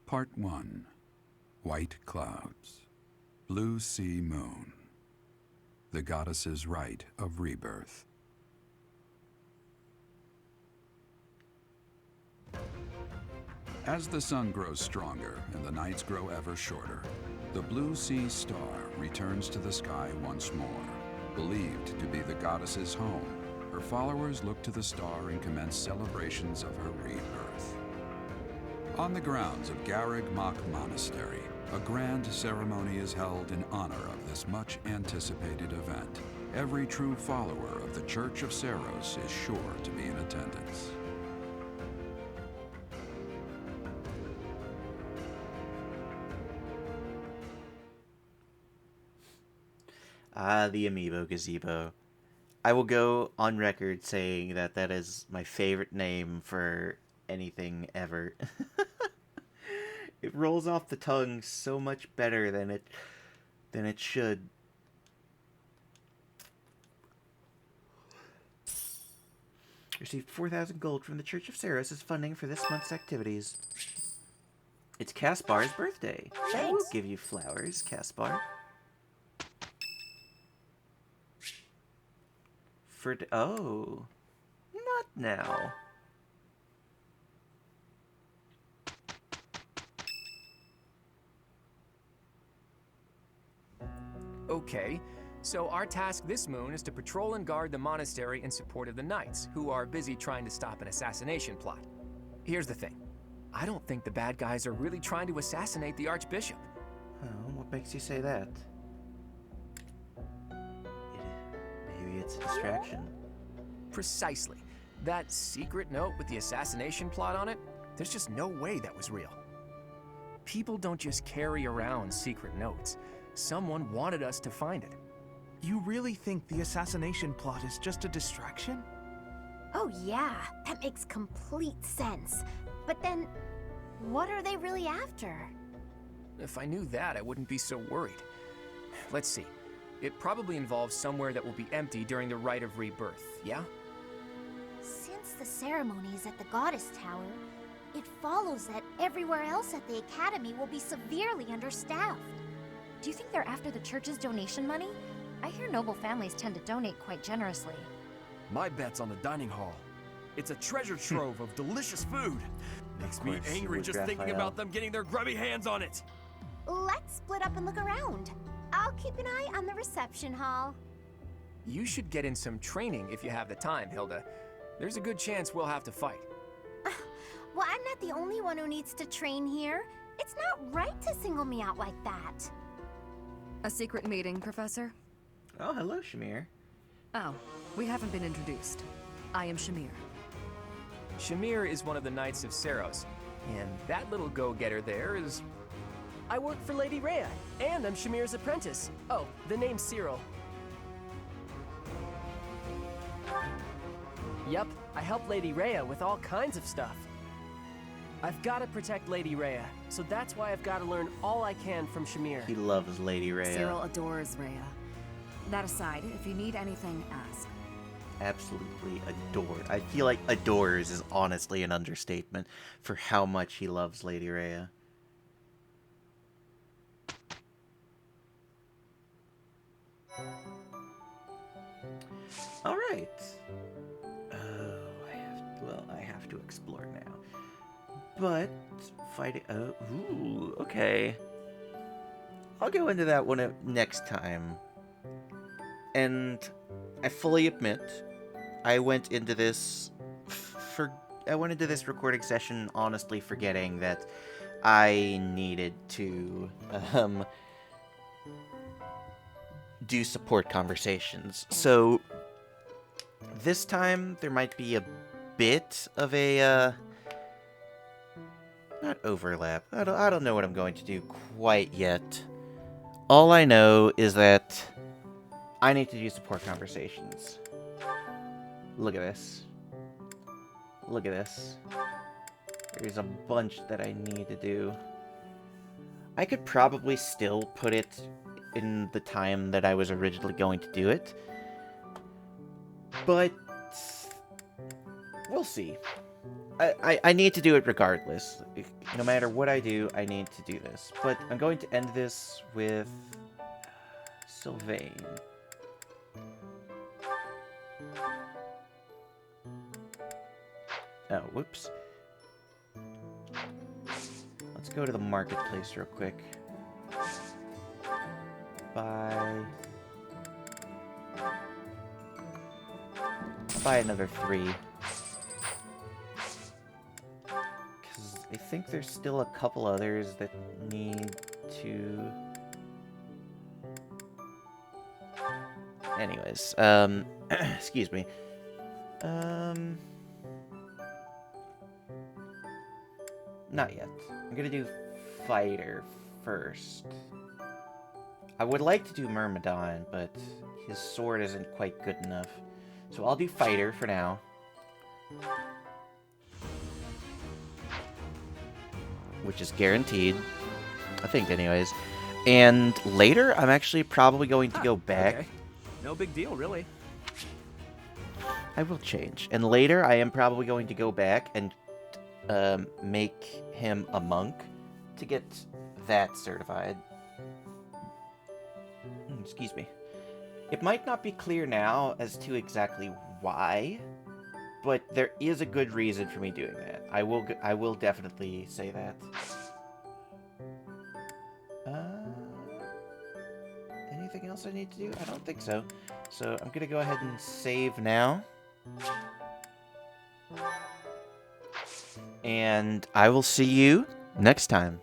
Part 1. White Clouds. Blue Sea Moon. The Goddess's Right of Rebirth. As the sun grows stronger and the nights grow ever shorter, the Blue Sea Star returns to the sky once more. Believed to be the goddess's home, her followers look to the star and commence celebrations of her rebirth. On the grounds of Garreg Mach Monastery, a grand ceremony is held in honor of this much-anticipated event. Every true follower of the Church of Seros is sure to be in attendance. Ah, the Amiibo Gazebo. I will go on record saying that that is my favorite name for anything ever. It rolls off the tongue so much better than it should. Received 4,000 gold from the Church of Seros as funding for this month's activities. It's Caspar's birthday. I will give you flowers, Caspar. Oh, not now. Okay, so our task this moon is to patrol and guard the monastery in support of the knights, who are busy trying to stop an assassination plot. Here's the thing. I don't think the bad guys are really trying to assassinate the Archbishop. Oh, what makes you say that? Maybe it's a distraction. Precisely. That secret note with the assassination plot on it, there's just no way that was real. People don't just carry around secret notes. Someone wanted us to find it. You really think the assassination plot is just a distraction? Oh yeah, that makes complete sense. But then, what are they really after? If I knew that, I wouldn't be so worried. Let's see. It probably involves somewhere that will be empty during the Right of Rebirth, yeah? Since the ceremony is at the Goddess Tower, it follows that everywhere else at the Academy will be severely understaffed. Do you think they're after the church's donation money? I hear noble families tend to donate quite generously. My bet's on the dining hall. It's a treasure trove of delicious food. Makes me angry just thinking about them getting their grubby hands on it. Let's split up and look around. I'll keep an eye on the reception hall. You should get in some training if you have the time, Hilda. There's a good chance we'll have to fight. Well, I'm not the only one who needs to train here. It's not right to single me out like that. A secret meeting, Professor? Oh, hello, Shamir. Oh, we haven't been introduced. I am Shamir. Shamir is one of the Knights of Seros, and that little go-getter there is... I work for Lady Rhea, and I'm Shamir's apprentice. Oh, the name's Cyril. Yep, I help Lady Rhea with all kinds of stuff. I've got to protect Lady Rhea, so that's why I've got to learn all I can from Shamir. He loves Lady Rhea. Cyril adores Rhea. That aside, if you need anything, ask. Absolutely adored. I feel like adores is honestly an understatement for how much he loves Lady Rhea. All right. I have to explore now. But fighting. Oh, ooh, okay. I'll go into that one next time. And I fully admit, I went into this recording session honestly forgetting that I needed to do support conversations. So this time there might be a bit of a not overlap. I don't know what I'm going to do quite yet. All I know is that I need to do support conversations. Look at this. Look at this. There's a bunch that I need to do. I could probably still put it in the time that I was originally going to do it. But we'll see. I need to do it regardless. No matter what I do, I need to do this. But I'm going to end this with Sylvain. Oh, whoops. Let's go to the marketplace real quick. Buy another 3. Because I think there's still a couple others that need to... Anyways, excuse me. Not yet. I'm gonna do Fighter first. I would like to do Myrmidon, but his sword isn't quite good enough. So I'll do Fighter for now. Which is guaranteed. I think anyways. And later, I'm actually probably going to go back. Okay. No big deal, really. I will change. And later, I am probably going to go back and make him a monk to get that certified. Excuse me. It might not be clear now as to exactly why, but there is a good reason for me doing that. I will definitely say that. Anything else else I need to do? I don't think so. So I'm going to go ahead and save now. And I will see you next time.